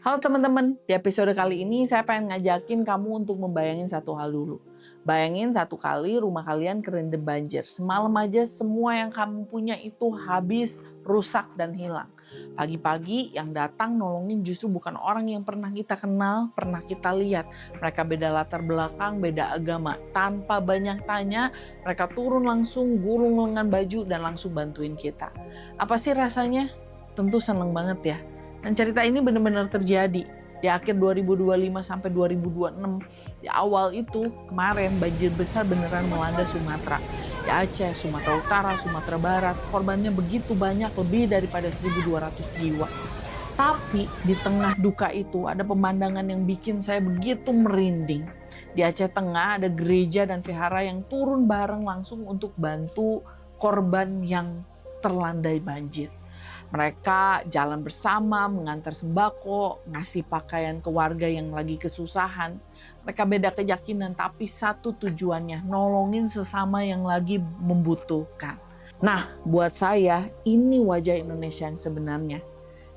Halo teman-teman, di episode kali ini saya pengen ngajakin kamu untuk membayangin satu hal dulu. Bayangin satu kali rumah kalian kerendam banjir. Semalam aja semua yang kamu punya itu habis, rusak, dan hilang. Pagi-pagi yang datang nolongin justru bukan orang yang pernah kita kenal, pernah kita lihat. Mereka beda latar belakang, beda agama. Tanpa banyak tanya, mereka turun langsung, gulung lengan baju, dan langsung bantuin kita. Apa sih rasanya? Tentu seneng banget ya. Dan cerita ini benar-benar terjadi di akhir 2025 sampai 2026. Di awal itu kemarin banjir besar beneran melanda Sumatera. Di Aceh, Sumatera Utara, Sumatera Barat, korbannya begitu banyak, lebih daripada 1.200 jiwa. Tapi di tengah duka itu ada pemandangan yang bikin saya begitu merinding. Di Aceh Tengah ada gereja dan vihara yang turun bareng langsung untuk bantu korban yang terlandai banjir. Mereka jalan bersama, mengantar sembako, ngasih pakaian ke warga yang lagi kesusahan. Mereka beda keyakinan, tapi satu tujuannya, nolongin sesama yang lagi membutuhkan. Nah, buat saya, ini wajah Indonesia yang sebenarnya.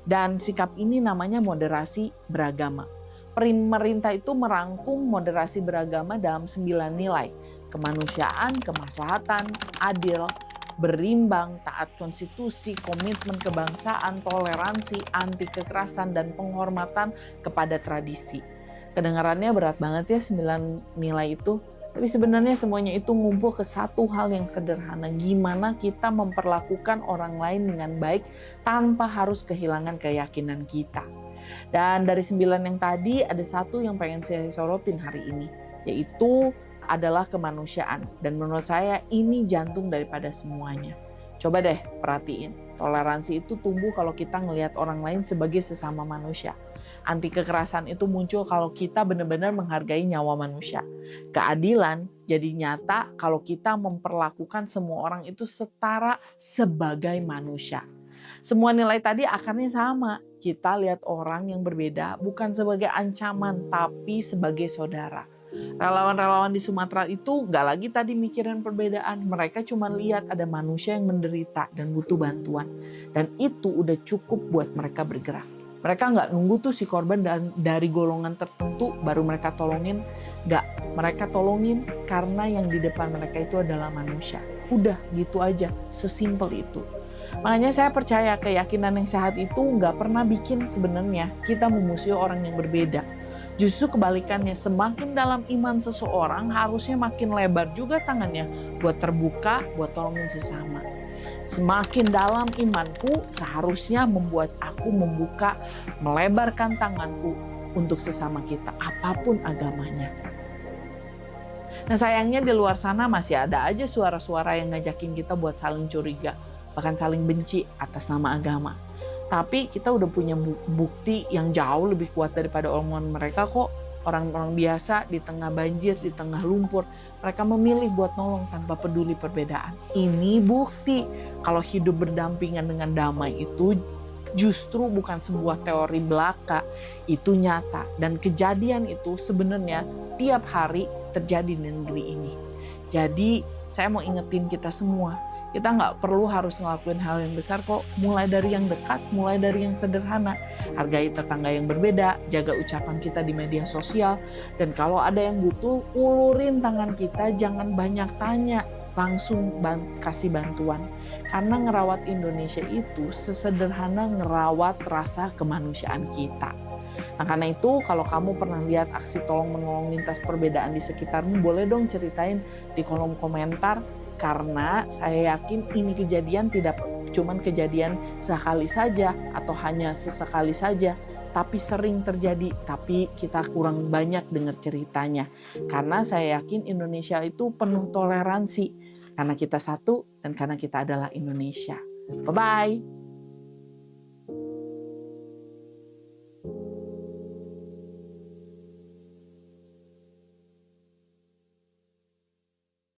Dan sikap ini namanya moderasi beragama. Pemerintah itu merangkum moderasi beragama dalam 9 nilai. Kemanusiaan, kemaslahatan, adil, berimbang, taat konstitusi, komitmen kebangsaan, toleransi, anti kekerasan, dan penghormatan kepada tradisi. Kedengarannya berat banget ya 9 nilai itu, tapi sebenarnya semuanya itu ngumpul ke satu hal yang sederhana, gimana kita memperlakukan orang lain dengan baik tanpa harus kehilangan keyakinan kita. Dan dari 9 yang tadi ada satu yang pengen saya sorotin hari ini, yaitu adalah kemanusiaan. Dan menurut saya ini jantung daripada semuanya. Coba deh perhatiin, toleransi itu tumbuh kalau kita ngelihat orang lain sebagai sesama manusia. Anti kekerasan itu muncul kalau kita benar-benar menghargai nyawa manusia. Keadilan jadi nyata kalau kita memperlakukan semua orang itu setara sebagai manusia. Semua nilai tadi akarnya sama. Kita lihat orang yang berbeda bukan sebagai ancaman, tapi sebagai saudara. Relawan-relawan di Sumatera itu nggak lagi tadi mikirin perbedaan. Mereka cuma lihat ada manusia yang menderita dan butuh bantuan. Dan itu udah cukup buat mereka bergerak. Mereka nggak nunggu tuh si korban dari golongan tertentu baru mereka tolongin. Nggak, mereka tolongin karena yang di depan mereka itu adalah manusia. Udah gitu aja, sesimpel itu. Makanya saya percaya keyakinan yang sehat itu nggak pernah bikin sebenarnya kita memusuhi orang yang berbeda. Justru kebalikannya, semakin dalam iman seseorang harusnya makin lebar juga tangannya buat terbuka, buat tolongin sesama. Semakin dalam imanku seharusnya membuat aku membuka, melebarkan tanganku untuk sesama kita, apapun agamanya. Nah sayangnya di luar sana masih ada aja suara-suara yang ngajakin kita buat saling curiga, bahkan saling benci atas nama agama. Tapi kita udah punya bukti yang jauh lebih kuat daripada omongan mereka kok. Orang-orang biasa di tengah banjir, di tengah lumpur, mereka memilih buat nolong tanpa peduli perbedaan. Ini bukti kalau hidup berdampingan dengan damai itu justru bukan sebuah teori belaka, itu nyata. Dan kejadian itu sebenarnya tiap hari terjadi di negeri ini. Jadi saya mau ingetin kita semua, kita nggak perlu harus ngelakuin hal yang besar kok. Mulai dari yang dekat, mulai dari yang sederhana. Hargai tetangga yang berbeda, jaga ucapan kita di media sosial. Dan kalau ada yang butuh, ulurin tangan kita, jangan banyak tanya. Langsung kasih bantuan. Karena ngerawat Indonesia itu sesederhana ngerawat rasa kemanusiaan kita. Nah karena itu kalau kamu pernah lihat aksi tolong-menolong lintas perbedaan di sekitarmu, boleh dong ceritain di kolom komentar. Karena saya yakin ini kejadian tidak cuma kejadian sekali saja atau hanya sesekali saja, tapi sering terjadi, tapi kita kurang banyak dengar ceritanya. Karena saya yakin Indonesia itu penuh toleransi, karena kita satu dan karena kita adalah Indonesia. Bye-bye!